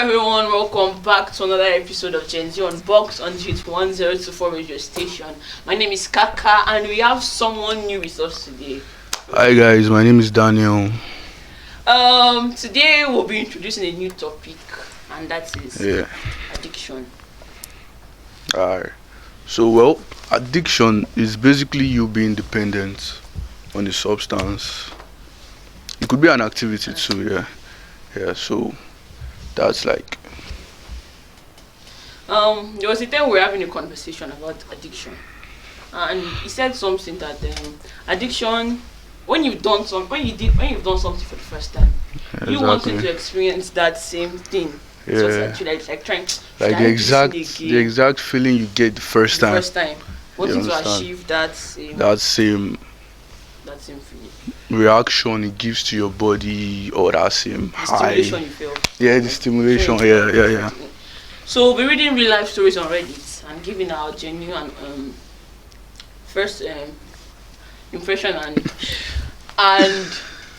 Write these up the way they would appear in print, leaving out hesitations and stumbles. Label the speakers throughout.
Speaker 1: everyone, welcome back to another episode of Gen Z Unbox on G1024 radio station. My name is Kaka and we have someone new with us today.
Speaker 2: Hi guys, my name is Daniel.
Speaker 1: Today we'll be introducing a new topic and that is addiction.
Speaker 2: Alright. So addiction is basically you being dependent on a substance. It could be an activity too, so that's like
Speaker 1: there was a time we were having a conversation about addiction, and he said something that addiction, when you've done something for the first time, you wanted to experience that same thing. So it's actually like trying
Speaker 2: like the exact feeling you get the first time.
Speaker 1: Wanting to achieve that same feeling.
Speaker 2: Reaction it gives to your body, or that same high.
Speaker 1: Stimulation you feel.
Speaker 2: Yeah, the stimulation. Yeah.
Speaker 1: So we'll be reading real life stories on Reddit and giving our genuine first impression and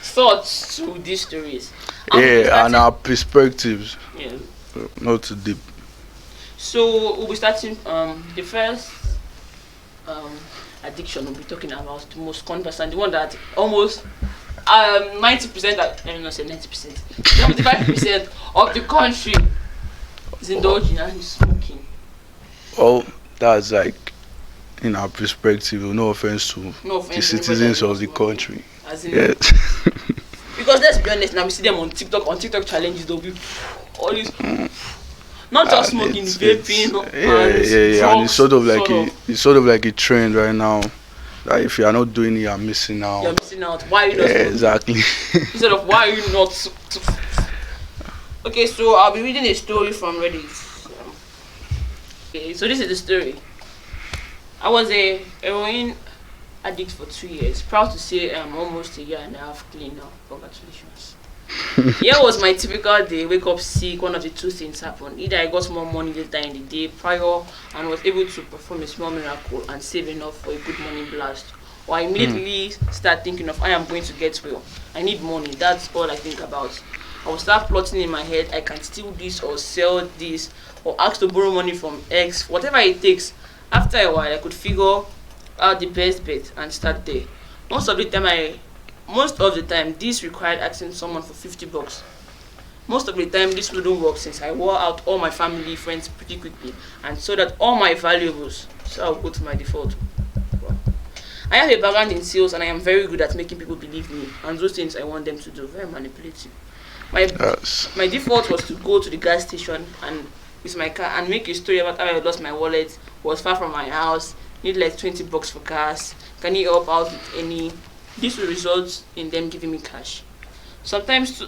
Speaker 1: thoughts to these stories.
Speaker 2: And our perspectives.
Speaker 1: Yeah.
Speaker 2: Not too deep.
Speaker 1: So we'll be starting the first addiction we'll be talking about, the most conversant, the one that almost 90%, let me not say 90%, 75% of the country is indulging and is smoking.
Speaker 2: Oh, that's like in our perspective, no offense to the citizens of the country.
Speaker 1: Because let's be honest, now we see them on TikTok challenges, they'll be all these not just smoking, vaping,
Speaker 2: and it's sort of like a trend right now. Like if you are not doing it, you're missing out.
Speaker 1: Why are you not smoking?
Speaker 2: Exactly.
Speaker 1: Instead of why are you not Okay, so I'll be reading a story from Reddit. Okay, so this is the story. I was a heroin addict for 2 years. Proud to say I'm almost a year and a half clean now. Congratulations. Here was my typical day. Wake up sick. One of the two things happened. Either I got more money later in the day prior and was able to perform a small miracle and save enough for a good morning blast, or I immediately start thinking of I am going to get well. I need money. That's all I think about. I will start plotting in my head. I can steal this or sell this or ask to borrow money from X. Whatever it takes. After a while, I could figure out the best bet and start there. Most of the time, this required asking someone for $50. Most of the time, this wouldn't work since I wore out all my family friends pretty quickly and sold out all my valuables. So I'll go to my default. Wow. I have a background in sales and I am very good at making people believe me and those things I want them to do. Very manipulative. My default was to go to the gas station and with my car and make a story about how I lost my wallet, was far from my house, need like $20 for gas. Can you help out with any? This will result in them giving me cash. Sometimes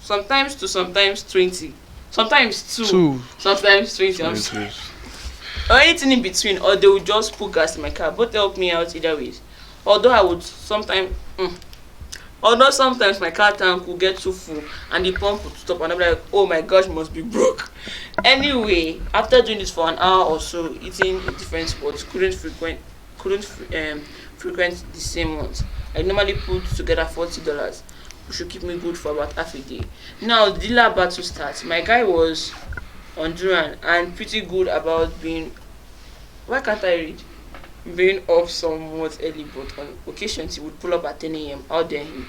Speaker 1: sometimes 20. Sometimes two. Sometimes 20. Or anything in between, or they would just put gas in my car. Both help me out either ways. Although sometimes my car tank will get too full and the pump would stop and I'm like, oh my gosh, must be broke. Anyway, after doing this for an hour or so, eating in different spots, couldn't frequent the same ones. I normally put together $40, which should keep me good for about half a day. Now the dealer battle starts. My guy was Honduran and pretty good about being up somewhat early, but on occasions he would pull up at 10 a.m. Out there him.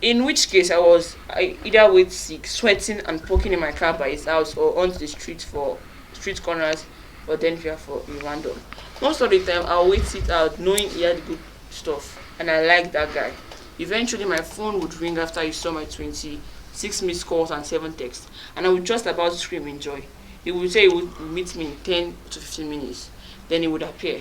Speaker 1: In which case I either wait sick, sweating and poking in my car by his house or onto the street corners for then fear for a random. Most of the time I'll wait it out knowing he had good stuff and I like that guy. Eventually my phone would ring after he saw my 26 missed calls and 7 texts and I would just about scream in joy. He would say he would meet me in 10 to 15 minutes. Then he would appear.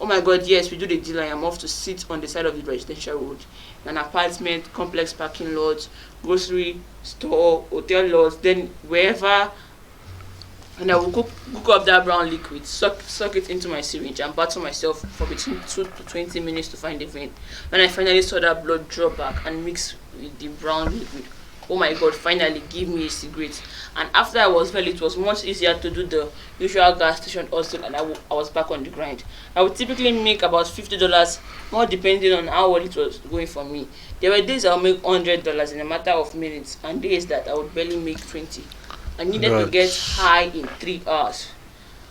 Speaker 1: Oh my god, yes, we do the deal. I am off to sit on the side of the residential road. An apartment, complex parking lot, grocery store, hotel lot, then wherever. And I will cook up that brown liquid, suck it into my syringe and battle myself for between 2 to 20 minutes to find the vein. When I finally saw that blood drop back and mix with the brown liquid, oh my god, finally give me a cigarette. And after I was well, it was much easier to do the usual gas station also, and I was back on the grind. I would typically make about $50, more depending on how well it was going for me. There were days I would make $100 in a matter of minutes, and days that I would barely make 20. I needed to get
Speaker 2: That's
Speaker 1: high in 3 hours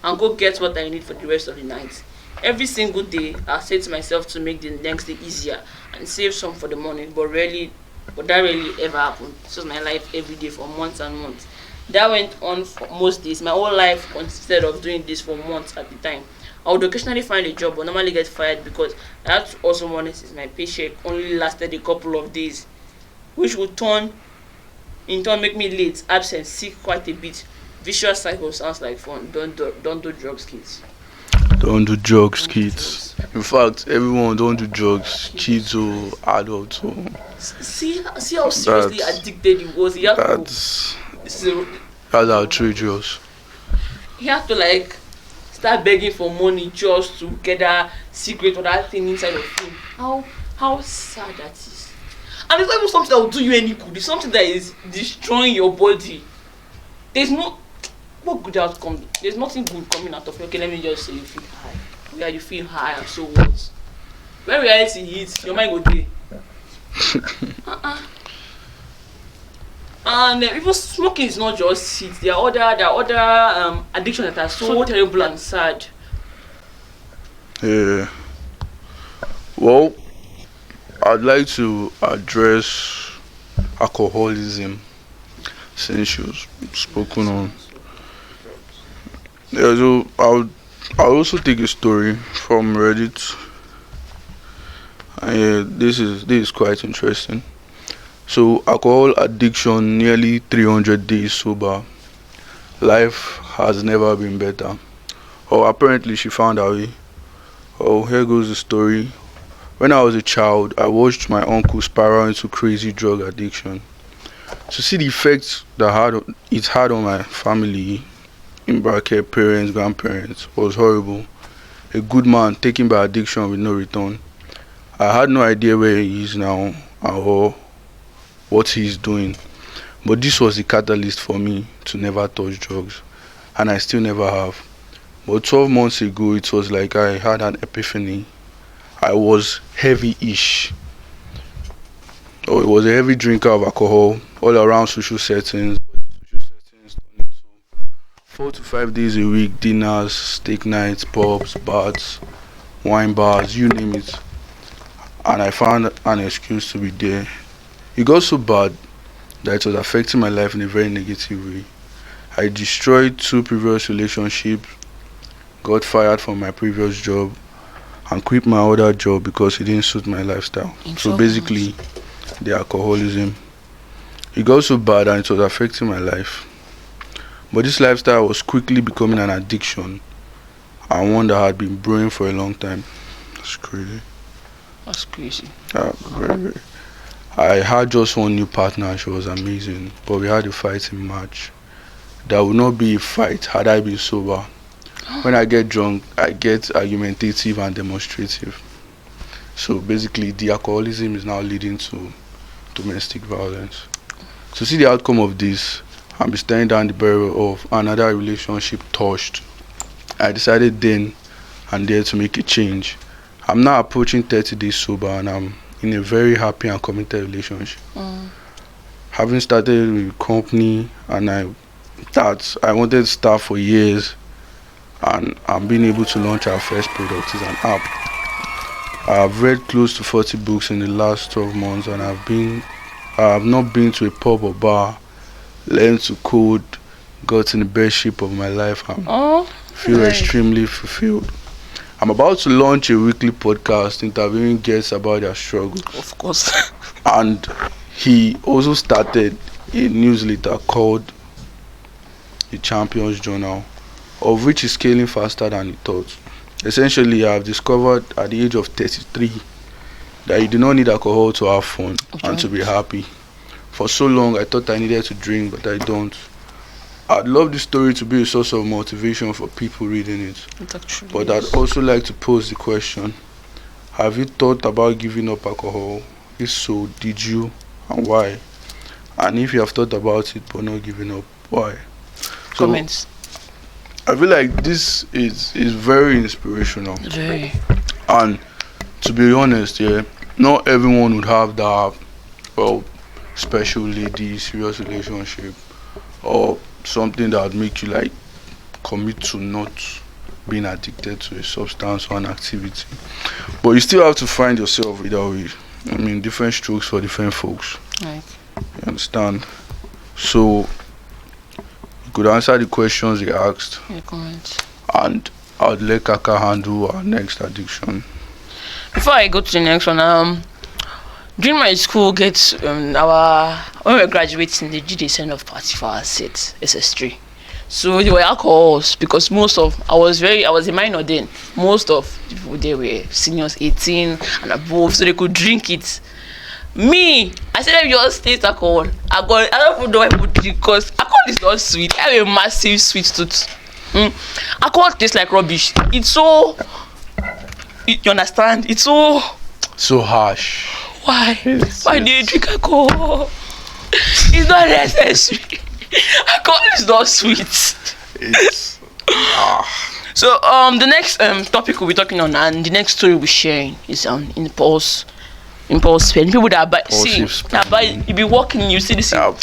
Speaker 1: and go get what I need for the rest of the night. Every single day, I set myself to make the next day easier and save some for the morning, but that rarely ever happened. This was my life every day for months and months. That went on for most days. My whole life consisted of doing this for months at the time. I would occasionally find a job but normally get fired because I had to also money since my paycheck only lasted a couple of days, which would in turn make me late, absent, sick quite a bit. Vicious cycle sounds like fun. Don't do drugs, kids.
Speaker 2: don't do drugs,
Speaker 1: Don't do
Speaker 2: kids.
Speaker 1: drugs.
Speaker 2: In fact, everyone don't do drugs, kids or adults. Or
Speaker 1: See how seriously
Speaker 2: that's
Speaker 1: addicted he was.
Speaker 2: that's
Speaker 1: This is a,
Speaker 2: that's outrageous.
Speaker 1: he had to like start begging for money just to get that secret or that thing inside of him. How sad that is. And it's not even something that will do you any good. It's something that is destroying your body. There's no what good outcome. There's nothing good coming out of it. Okay, let me just say you feel high. Yeah, you feel high and so what? When reality hits, your mind go there. And even smoking is not just it. There are other addictions that are so terrible and sad.
Speaker 2: Yeah. Well, I'd like to address alcoholism since you've spoken on. Yeah, so I'll also take a story from Reddit. And yeah, this is quite interesting. So alcohol addiction, nearly 300 days sober. Life has never been better. Oh, apparently she found her way. Oh, here goes the story. When I was a child, I watched my uncle spiral into crazy drug addiction. To see the effects it had on my family, in bracket parents, grandparents, was horrible. A good man taken by addiction with no return. I had no idea where he is now or what he's doing. But this was the catalyst for me to never touch drugs. And I still never have. But 12 months ago, it was like I had an epiphany. I was heavy-ish. Or it was a heavy drinker of alcohol all around social settings. But social settings turned into 4 to 5 days a week, dinners, steak nights, pubs, bars, wine bars, you name it. And I found an excuse to be there. It got so bad that it was affecting my life in a very negative way. I destroyed 2 previous relationships, got fired from my previous job, and quit my other job because it didn't suit my lifestyle. So basically, the alcoholism. It got so bad and it was affecting my life. But this lifestyle was quickly becoming an addiction, and one that had been brewing for a long time. That's crazy.
Speaker 1: That's crazy.
Speaker 2: Very, very. I had just one new partner, she was amazing, but we had a fighting match. That would not be a fight had I been sober. When I get drunk, I get argumentative and demonstrative. So basically, the alcoholism is now leading to domestic violence. To see the outcome of this and be staring down the barrel of another relationship touched, I decided then and there to make a change. I'm now approaching 30 days sober and I'm in a very happy and committed relationship. Having started with a company and I wanted to start for years, and I'm being able to launch our first product is an app. I've read close to 40 books in the last 12 months and I have not been to a pub or bar, learned to code, got in the best shape of my life and feel extremely fulfilled. I'm about to launch a weekly podcast interviewing guests about their struggles.
Speaker 1: Of course.
Speaker 2: And he also started a newsletter called The Champions Journal, of which is scaling faster than he thought. Essentially, I have discovered at the age of 33 that you do not need alcohol to have fun and to be happy. For so long, I thought I needed to drink, but I don't. I'd love this story to be a source of motivation for people reading it. But I'd also like to pose the question: have you thought about giving up alcohol? If so, did you, and why? And if you have thought about it but not giving up, why? So
Speaker 1: Comments.
Speaker 2: I feel like this is very inspirational.
Speaker 1: Very.
Speaker 2: And to be honest, yeah, not everyone would have that well special lady, serious relationship, or something that would make you like commit to not being addicted to a substance or an activity. But you still have to find yourself either way. I mean, different strokes for different folks.
Speaker 1: Right.
Speaker 2: You understand? So you could answer the questions they asked,
Speaker 1: Yeah, comments.
Speaker 2: and I would let Kaka handle our next addiction.
Speaker 1: Before I go to the next one, during my school, our when we were graduating, they did a send off party for our set SS3. So there were alcohols because I was a minor then. Most of people there were seniors 18 and above, so they could drink it. Me, I said let me just taste alcohol. I don't know why people drink because alcohol is not sweet. I have a massive sweet tooth. Alcohol tastes like rubbish. It's so you understand? It's so
Speaker 2: Harsh.
Speaker 1: why? Why do you drink alcohol? It's not necessary. Alcohol is not sweet.
Speaker 2: It's
Speaker 1: So the next topic we'll be talking on and the next story we're sharing is on impulse spending. People that buy you be walking, you see this thing,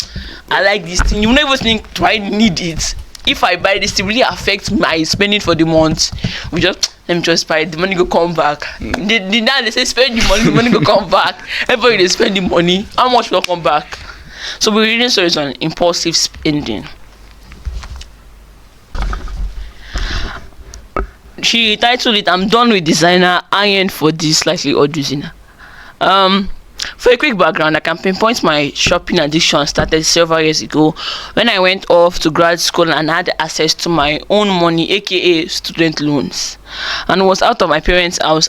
Speaker 1: I like this thing, you never think, do I need it? If I buy this, it really affects my spending for the month. Let me just buy it, the money go come back. Now they say spend the money go come back. Everybody they spend the money, how much will come back? So we're reading stories on impulsive spending. She titled it, "I'm done with designer, iron for this slightly odd designer." For a quick background, I can pinpoint my shopping addiction started several years ago when I went off to grad school and had access to my own money, aka student loans, and was out of my parents' house.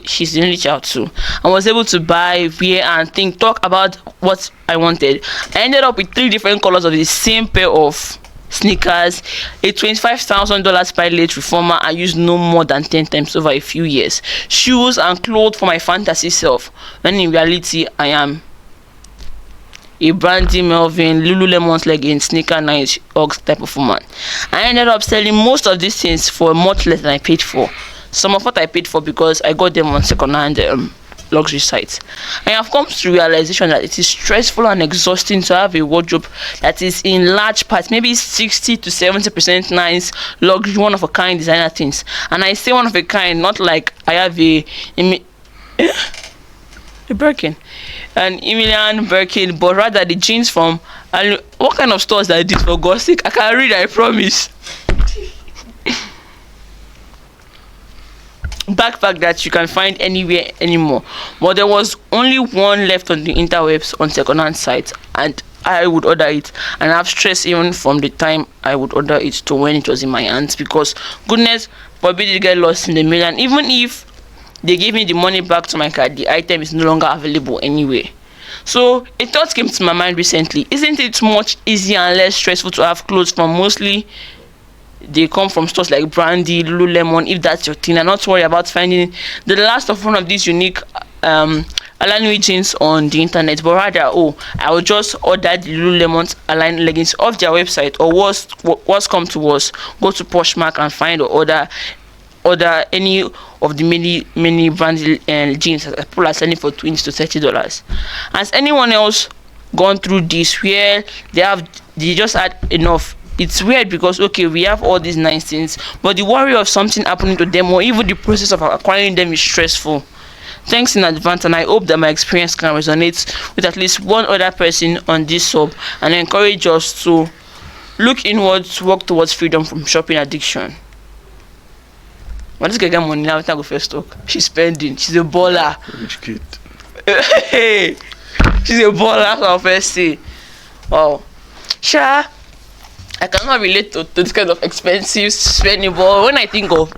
Speaker 1: She's the only child too. I was able to buy, wear, and talk about what I wanted. I ended up with 3 different colors of the same pair of sneakers, a $25,000 pilot reformer I used no more than 10 times over a few years, shoes and clothes for my fantasy self, when in reality I am a Brandy Melvin, Lululemon's leggings, sneaker nice Uggs type of woman. I ended up selling most of these things for much less than I paid for. Some of what I paid for because I got them on second-hand luxury sites. I have come to the realization that it is stressful and exhausting to have a wardrobe that is in large part, maybe 60 to 70% nice, luxury, one of a kind designer things. And I say one of a kind, not like I have a Birkin, an Emilian Birkin, but rather the jeans from what kind of stores that I did, for God's sake? I can read, I promise. Backpack that you can find anywhere anymore, but there was only one left on the interwebs on second-hand sites, and I would order it, and I have stress even from the time I would order it to when it was in my hands, because goodness forbid it get lost in the mail, and even if they give me the money back to my card, the item is no longer available anywhere. So a thought came to my mind recently: isn't it much easier and less stressful to have clothes from mostly they come from stores like Brandy, Lululemon, if that's your thing, and not worry about finding the last of one of these unique Alanui jeans on the internet, but rather I will just order the Lululemon Align leggings off their website, or what's come to us, go to Poshmark and find or order any of the many branded jeans that people are selling for $20 to $30. Has anyone else gone through this where they just had enough? It's weird because we have all these nice things, but the worry of something happening to them or even the process of acquiring them is stressful. Thanks in advance, and I hope that my experience can resonate with at least one other person on this sub and encourage us to look inwards, work towards freedom from shopping addiction. When this girl get money now, I go first talk. She's spending. She's a baller.
Speaker 2: Rich kid.
Speaker 1: Hey, she's a baller. That's what I'll first say. Wow. Sure. I cannot relate to this kind of expensive spending, but when I think of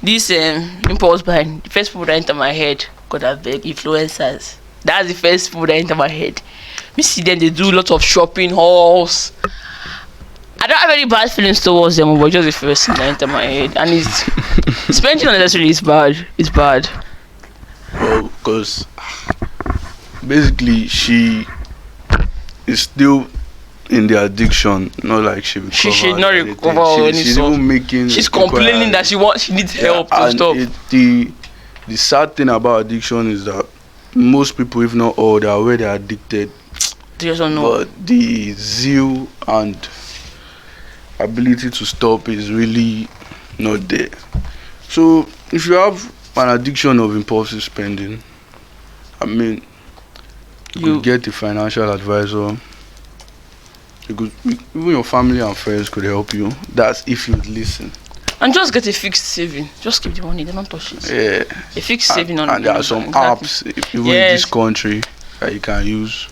Speaker 1: this impulse buying, the first people that enter my head, God I beg, influencers. That's the first people that enter my head. We see them, they do a lot of shopping hauls. I don't have any bad feelings towards them, but just the first thing that enter my head, and it's spending unnecessarily is bad. It's bad.
Speaker 2: Well, because basically she is still in the addiction, not like she recovered.
Speaker 1: She should not
Speaker 2: or anything.
Speaker 1: recover or any
Speaker 2: She's
Speaker 1: sort.
Speaker 2: even making.
Speaker 1: She's complaining that she needs help to
Speaker 2: and
Speaker 1: stop.
Speaker 2: The sad thing about addiction is that most people, if not all, they are already addicted.
Speaker 1: They just don't know.
Speaker 2: But the zeal and ability to stop is really not there. So if you have an addiction of impulsive spending, I mean, you could get a financial advisor. You could, even your family and friends could help you. That's if you listen.
Speaker 1: And just get a fixed saving. Just keep the money. They don't touch it.
Speaker 2: Yeah.
Speaker 1: A fixed saving on.
Speaker 2: And there are some apps, even in this country, that you can use.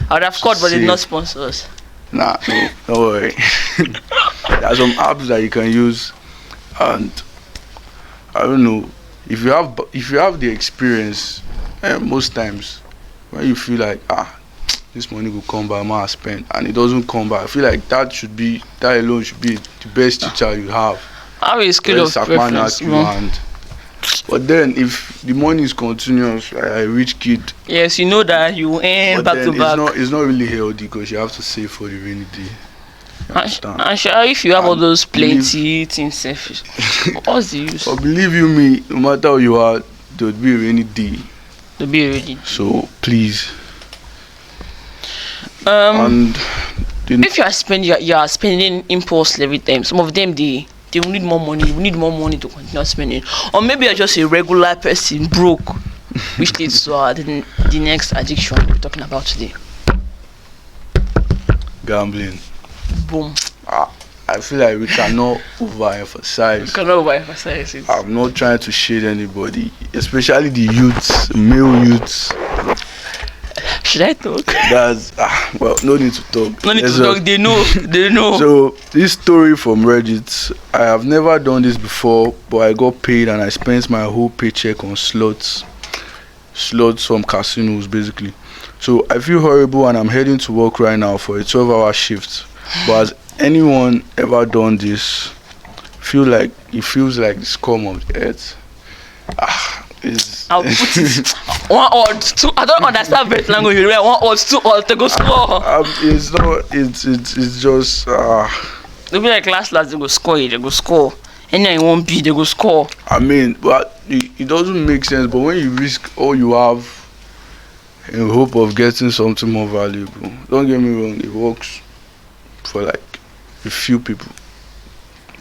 Speaker 1: I would have called, but they're not sponsors.
Speaker 2: Nah, no, don't worry. There are some apps that you can use, and I don't know if you have the experience. Most times, when you feel like this money will come back, I might spend, and it doesn't come back, I feel like that alone should be the best teacher you have.
Speaker 1: I have a skill of preference.
Speaker 2: But then if the money is continuous, like a rich kid,
Speaker 1: yes, you know that you earn back to back.
Speaker 2: It's not really healthy because you have to save for the rainy day.
Speaker 1: And sure, if you have all those plenty things, selfish, what's the use?
Speaker 2: But believe you me, no matter how you are, there will be a rainy day.
Speaker 1: To be ready.
Speaker 2: So please.
Speaker 1: And if you are spending impulsively every time. Some of them they will need more money. You need more money to continue spending. Or maybe you're just a regular person, broke, which leads to the next addiction we're talking about today.
Speaker 2: Gambling.
Speaker 1: Boom.
Speaker 2: I feel like we cannot overemphasize.
Speaker 1: It.
Speaker 2: I'm not trying to shade anybody, especially the youths, male youths.
Speaker 1: Should I talk?
Speaker 2: That's well, no need to talk.
Speaker 1: No need to talk. They know. They know.
Speaker 2: So this story from Reddit, I have never done this before, but I got paid and I spent my whole paycheck on slots from casinos, basically. So I feel horrible and I'm heading to work right now for a 12-hour shift. But has anyone ever done this? It feels like the scum of the earth.
Speaker 1: I'll put it 1 or 2. I don't understand French language. 1 or 2 or they go score.
Speaker 2: It's not. It's just.
Speaker 1: They'll be like last. They go score. They go score. And then it won't be. They go score.
Speaker 2: I mean, but it doesn't make sense. But when you risk all you have in hope of getting something more valuable, don't get me wrong. It works for like a few people,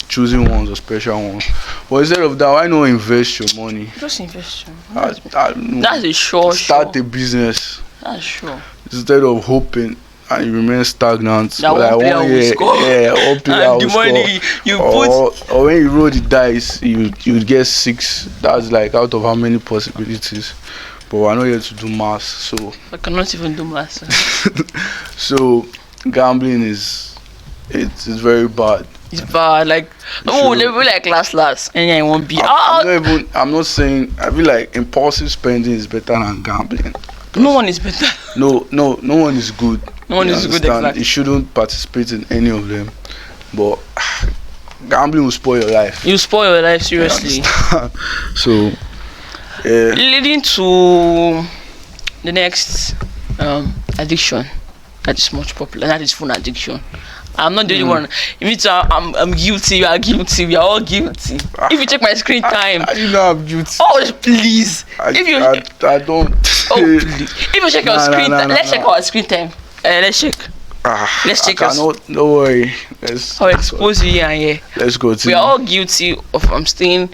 Speaker 2: choosing ones or special ones. But instead of that, why not invest your money?
Speaker 1: Just invest your
Speaker 2: money.
Speaker 1: That's a sure.
Speaker 2: Start a business.
Speaker 1: That's sure.
Speaker 2: Instead of hoping and you remain stagnant.
Speaker 1: That one player will score.
Speaker 2: Yeah, one player will score.
Speaker 1: Money you
Speaker 2: or when you roll the dice, you get 6. That's like out of how many possibilities. But we're not here to do maths, so
Speaker 1: I cannot even do maths.
Speaker 2: So gambling it's very bad.
Speaker 1: It's bad. Like they be like last, and I won't be.
Speaker 2: I'm not saying. I feel like impulsive spending is better than gambling.
Speaker 1: No one is better.
Speaker 2: No one is good.
Speaker 1: No one is good. Exactly.
Speaker 2: You shouldn't participate in any of them. But gambling will spoil your life.
Speaker 1: You spoil your life seriously.
Speaker 2: So,
Speaker 1: leading to the next addiction that is much popular. That is phone addiction. I'm not the only one. If I'm guilty, you are guilty. We are all guilty. If you check my screen time,
Speaker 2: you know I'm guilty.
Speaker 1: Oh please!
Speaker 2: I don't.
Speaker 1: Oh please! If you check your screen time, let's check our screen time. Let's check. Let's check.
Speaker 2: Don't worry.
Speaker 1: I'll expose you here and here.
Speaker 2: Let's go.
Speaker 1: We are all guilty of spending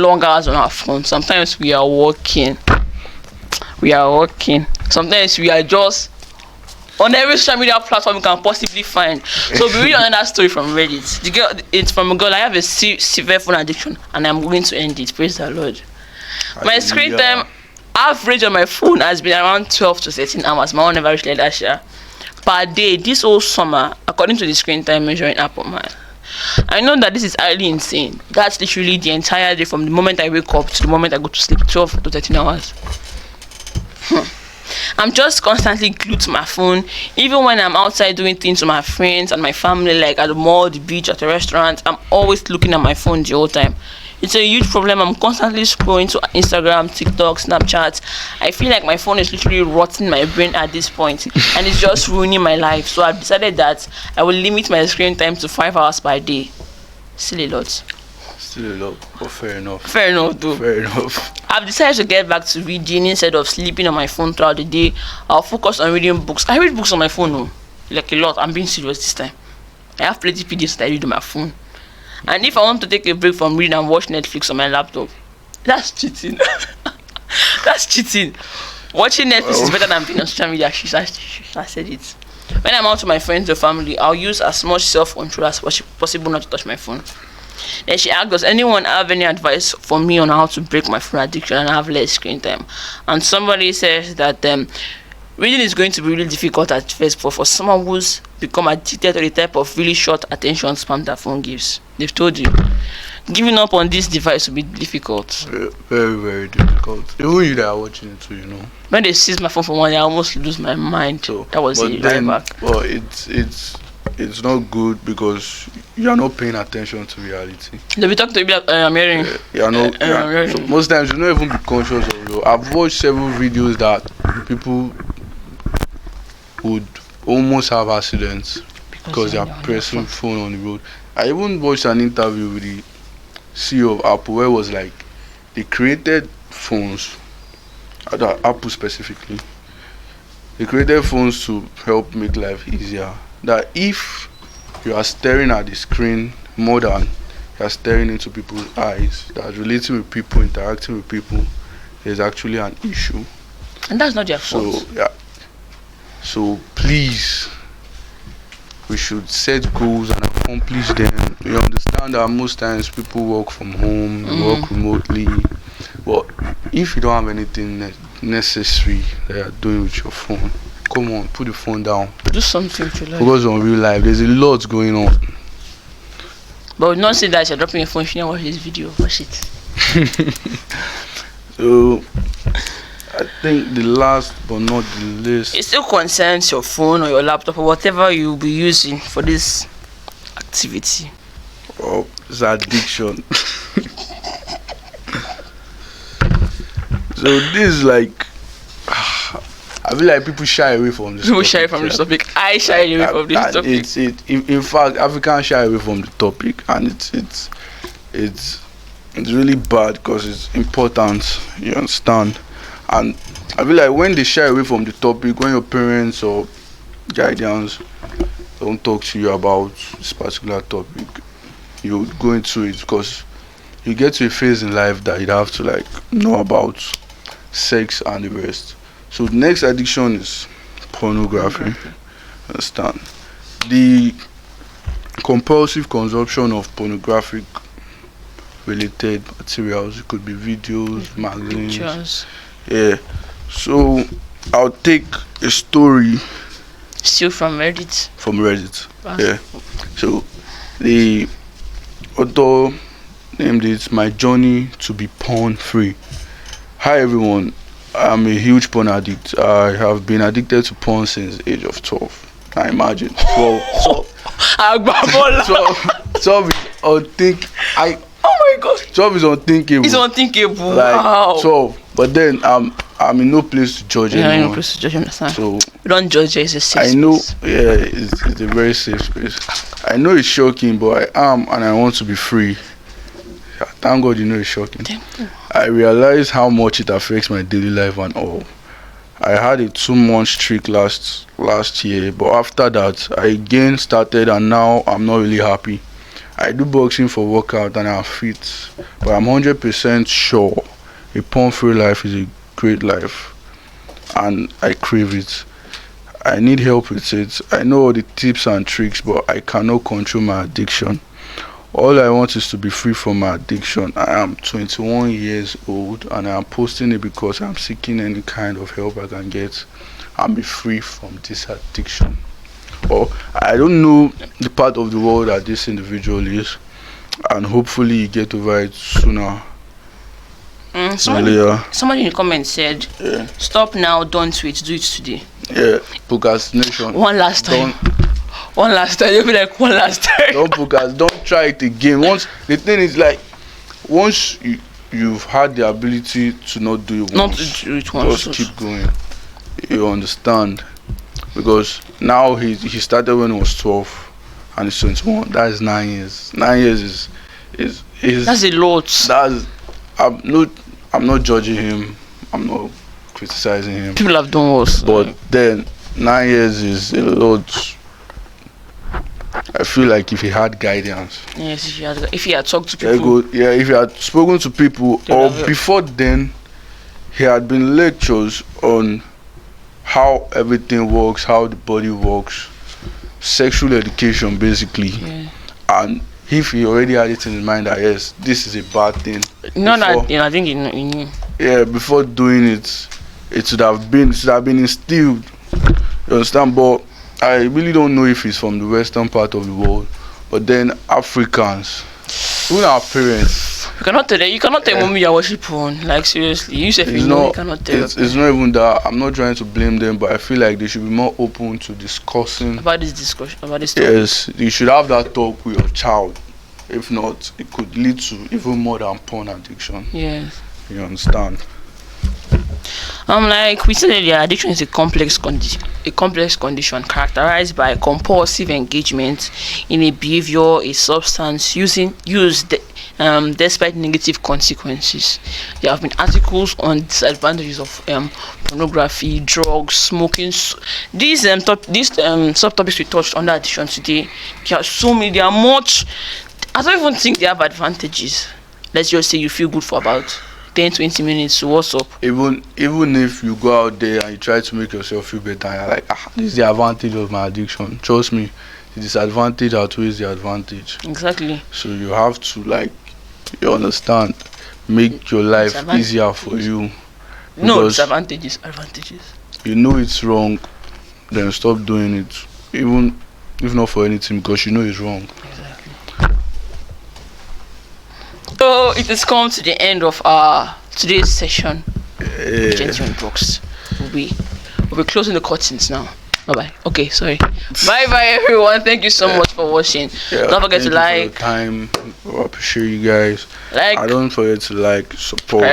Speaker 1: long hours on our phone. Sometimes we are working. Sometimes we are just on every social media platform you can possibly find. So we read another story from Reddit. It's from a girl. I have a severe phone addiction and I'm going to end it. Praise the Lord. My screen time average on my phone has been around 12 to 13 hours. My one never reached like that share per day this whole summer, according to the screen time measuring app on mine. I know that this is highly insane. That's literally the entire day from the moment I wake up to the moment I go to sleep, 12 to 13 hours. I'm just constantly glued to my phone. Even when I'm outside doing things with my friends and my family, like at the mall, the beach, at the restaurant, I'm always looking at my phone the whole time. It's a huge problem. I'm constantly scrolling to Instagram, TikTok, Snapchat. I feel like my phone is literally rotting my brain at this point, and it's just ruining my life. So I've decided that I will limit my screen time to 5 hours per day. Still a lot.
Speaker 2: Still a lot, but fair enough.
Speaker 1: Fair enough, though.
Speaker 2: Fair enough.
Speaker 1: I've decided to get back to reading instead of sleeping on my phone throughout the day. I'll focus on reading books. I read books on my phone, oh, like a lot. I'm being serious this time. I have plenty of PDFs that I read on my phone. And if I want to take a break from reading and watch Netflix on my laptop, that's cheating. That's cheating. Watching Netflix is better than being on social media. She said it. When I'm out with my friends or family, I'll use as much self-control as possible not to touch my phone. Then she asked, does anyone have any advice for me on how to break my phone addiction and have less screen time? And somebody says that reading is going to be really difficult at first, but for someone who's become addicted to the type of really short attention span that phone gives, they've told you, giving up on this device will be difficult.
Speaker 2: Very, very difficult. Even you that are watching it too, you know.
Speaker 1: When they seize my phone for 1 day, I almost lose my mind. So, that was it right back.
Speaker 2: Well, it's not good because you are not paying attention to reality.
Speaker 1: They'll be talking to you like, I'm hearing.
Speaker 2: So most times you don't even be conscious of it. I've watched several videos that people would almost have accidents because they are pressing phone on the road. I even watched an interview with the CEO of Apple where it was like they created phones, Apple specifically. They created phones to help make life easier. That if you are staring at the screen more than you are staring into people's eyes, that relating with people, interacting with people, there's actually an issue.
Speaker 1: And that's not their fault.
Speaker 2: So yeah. So please, we should set goals and accomplish them. We understand that most times people work from home, work remotely. But if you don't have anything necessary that you're doing with your phone, come on, put the phone down.
Speaker 1: Do something to like.
Speaker 2: Focus on real life. There's a lot going on.
Speaker 1: But we not say that you're dropping your phone, if you don't watch this video, watch it.
Speaker 2: So I think the last but not the least,
Speaker 1: it still concerns your phone or your laptop or whatever you'll be using for this activity.
Speaker 2: oh, it's addiction. So this is like, I feel like people shy away from this.
Speaker 1: People shy from this topic. I shy away from this topic.
Speaker 2: In fact, Africans shy away from the topic, and it's really bad because it's important. You understand? And I feel like when they shy away from the topic, when your parents or guardians don't talk to you about this particular topic, you go into it because you get to a phase in life that you have to like know about sex and the rest. So the next addiction is pornography. Understand? The compulsive consumption of pornographic related materials. It could be videos, magazines.
Speaker 1: Pictures.
Speaker 2: Yeah. So I'll take a story.
Speaker 1: Still from Reddit.
Speaker 2: From Reddit.
Speaker 1: Wow.
Speaker 2: Yeah. So the author named it "My Journey to Be Porn Free." Hi everyone. I'm a huge porn addict. I have been addicted to porn since the age of 12. I imagine 12 is unthinkable.
Speaker 1: Oh my god.
Speaker 2: 12 is unthinkable.
Speaker 1: It's unthinkable.
Speaker 2: Like
Speaker 1: Wow.
Speaker 2: 12. But then I'm in no place to judge anyone.
Speaker 1: Yeah, no place to judge, understand.
Speaker 2: So
Speaker 1: we don't judge, it's a safe
Speaker 2: I know,
Speaker 1: space.
Speaker 2: yeah, it's a very safe space. I know it's shocking, but I am and I want to be free. Thank God you know it's shocking. I realize how much it affects my daily life and all. I had a 2-month streak last year, but after that I again started and now I'm not really happy. I do boxing for workout and I'm fit, but I'm 100% sure a porn-free life is a great life and I crave it. I need help with it. I know all the tips and tricks, but I cannot control my addiction. All I want is to be free from my addiction. I am 21 years old and I am posting it because I'm seeking any kind of help I can get and be free from this addiction. Or I don't know the part of the world that this individual is, and hopefully you get over it sooner.
Speaker 1: Somebody in the comments said, stop now, don't wait, do it today.
Speaker 2: Yeah, procrastination.
Speaker 1: One last time. You'll be like, one last time.
Speaker 2: Don't try it again. Once the thing is like, once you've had the ability to not do it
Speaker 1: Not
Speaker 2: once,
Speaker 1: to do it once.
Speaker 2: just keep going. You understand? Because now he started when he was 12 and he's 21. That is 9 years. 9 years is
Speaker 1: That's a lot.
Speaker 2: that's I'm not judging him. I'm not criticizing him.
Speaker 1: People have done worse.
Speaker 2: But then 9 years is a lot. I feel like if he had guidance,
Speaker 1: Yes, if he had talked to people.
Speaker 2: if he had spoken to people,
Speaker 1: They
Speaker 2: or
Speaker 1: would have-
Speaker 2: before then, he had been lectures on how everything works, how the body works, sexual education basically,
Speaker 1: Yeah.
Speaker 2: and if he already had it in his mind that yes, this is a bad thing.
Speaker 1: No,
Speaker 2: before-
Speaker 1: I think he knew.
Speaker 2: Yeah, before doing it, it should have been instilled. You understand? But I really don't know if he's from the western part of the world. But then Africans, even our parents,
Speaker 1: You cannot tell mommy you are worship porn. Like seriously, you say
Speaker 2: it's
Speaker 1: you know
Speaker 2: not.
Speaker 1: you cannot tell
Speaker 2: It's not even that. I'm not trying to blame them, but I feel like they should be more open to discussing.
Speaker 1: about this discussion, about this topic.
Speaker 2: Yes, you should have that talk with your child. If not, it could lead to even more than porn addiction.
Speaker 1: Yes.
Speaker 2: You understand?
Speaker 1: Like we said earlier, addiction is a complex condition characterized by compulsive engagement in a behavior, a substance used despite negative consequences. There have been articles on disadvantages of pornography, drugs, smoking. These subtopics we touched under addiction today. There are so many. There are much. I don't even think they have advantages. Let's just say you feel good for about 10-20 minutes. So what's up?
Speaker 2: Even if you go out there and you try to make yourself feel better, and you're like, this is the advantage of my addiction. Trust me, the disadvantage outweighs the advantage.
Speaker 1: Exactly.
Speaker 2: So you have to, like, you understand, make your life easier for you.
Speaker 1: No
Speaker 2: Because
Speaker 1: disadvantages, advantages.
Speaker 2: you know it's wrong, then stop doing it. Even if not for anything, because you know it's wrong.
Speaker 1: Exactly. So it has come to the end of our today's session. Gentleman Unbox. We'll be closing the curtains now. Bye bye. Okay, sorry. Bye bye everyone. Thank you so much for watching. Don't forget to like.
Speaker 2: Time. I appreciate you guys.
Speaker 1: I
Speaker 2: don't forget to like, support,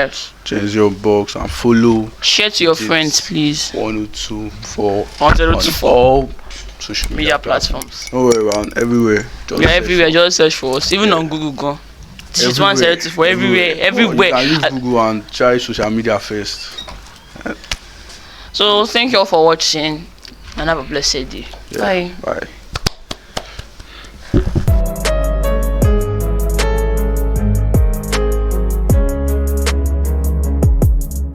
Speaker 2: Unbox, and follow.
Speaker 1: Share to your friends, please.
Speaker 2: 1024
Speaker 1: 1024
Speaker 2: all social
Speaker 1: media platforms.
Speaker 2: No way around, everywhere.
Speaker 1: We are everywhere. Just search for us. Even on Google, go. This is 1024 everywhere.
Speaker 2: You can use Google and try social media first.
Speaker 1: So thank you all for watching and have a blessed day.
Speaker 2: Yeah,
Speaker 1: Bye.
Speaker 2: Bye.